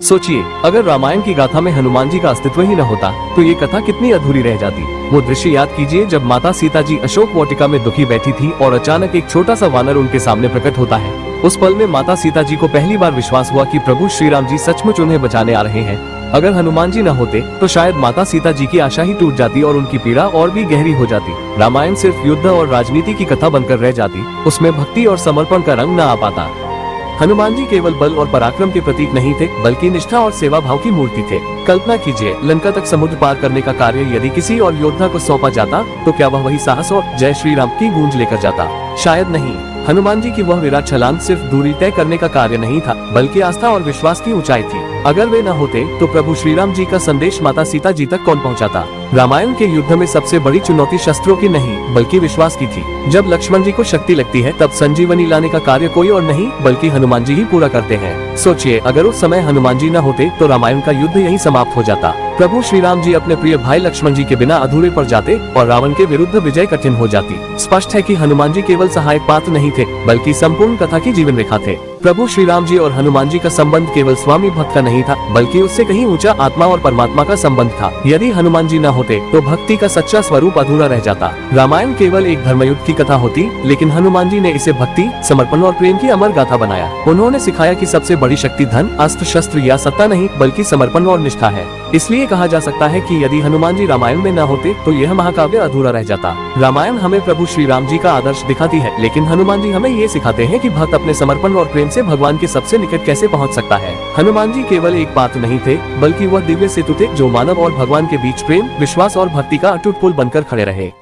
सोचिए, अगर रामायण की गाथा में हनुमान जी का अस्तित्व ही न होता तो ये कथा कितनी अधूरी रह जाती। वो दृश्य याद कीजिए जब माता सीता जी अशोक वाटिका में दुखी बैठी थी और अचानक एक छोटा सा वानर उनके सामने प्रकट होता है। उस पल में माता सीता जी को पहली बार विश्वास हुआ कि प्रभु श्री राम जी सचमुच उन्हें बचाने आ रहे हैं। अगर हनुमान जी न होते तो शायद माता सीता जी की आशा ही टूट जाती और उनकी पीड़ा और भी गहरी हो जाती। रामायण सिर्फ युद्ध और राजनीति की कथा बनकर रह जाती, उसमें भक्ति और समर्पण का रंग न आ पाता। हनुमान जी केवल बल और पराक्रम के प्रतीक नहीं थे, बल्कि निष्ठा और सेवा भाव की मूर्ति थे। कल्पना कीजिए, लंका तक समुद्र पार करने का कार्य यदि किसी और योद्धा को सौंपा जाता तो क्या वह वही साहस और जय श्री राम की गूंज लेकर जाता? शायद नहीं। हनुमान जी की वह विराट छलांग सिर्फ दूरी तय करने का कार्य नहीं था, बल्कि आस्था और विश्वास की ऊंचाई थी। अगर वे न होते तो प्रभु श्री राम जी का संदेश माता सीता जी तक कौन पहुंचाता? रामायण के युद्ध में सबसे बड़ी चुनौती शस्त्रों की नहीं बल्कि विश्वास की थी। जब लक्ष्मण जी को शक्ति लगती है तब संजीवनी लाने का कार्य कोई और नहीं बल्कि हनुमान जी ही पूरा करते हैं। सोचिए, अगर उस समय हनुमान जी न होते तो रामायण का युद्ध यही समाप्त हो जाता। प्रभु श्री राम जी अपने प्रिय भाई लक्ष्मण जी के बिना अधूरे पड़ जाते और रावण के विरुद्ध विजय कठिन हो जाती। स्पष्ट है कि हनुमान जी केवल सहायक पात्र नहीं थे, बल्कि संपूर्ण कथा की जीवन रेखा थे। प्रभु श्री राम जी और हनुमान जी का संबंध केवल स्वामी भक्त का नहीं था, बल्कि उससे कहीं ऊंचा आत्मा और परमात्मा का संबंध था। यदि हनुमान जी न होते तो भक्ति का सच्चा स्वरूप अधूरा रह जाता। रामायण केवल एक धर्मयुद्ध की कथा होती, लेकिन हनुमान जी ने इसे भक्ति, समर्पण और प्रेम की अमर गाथा बनाया। उन्होंने सिखाया कि सबसे बड़ी शक्ति धन, अस्त्र शस्त्र या सत्ता नहीं बल्कि समर्पण और निष्ठा है। इसलिए कहा जा सकता है कि यदि हनुमान जी रामायण में न होते तो यह महाकाव्य अधूरा रह जाता। रामायण हमें प्रभु श्री राम जी का आदर्श दिखाती है, लेकिन हनुमान जी हमें ये सिखाते हैं कि भक्त अपने समर्पण और प्रेम से भगवान के सबसे निकट कैसे पहुंच सकता है। हनुमान जी केवल एक पात्र नहीं थे, बल्कि वह दिव्य सेतु थे जो मानव और भगवान के बीच प्रेम, विश्वास और भक्ति का अटूट पुल बनकर खड़े रहे।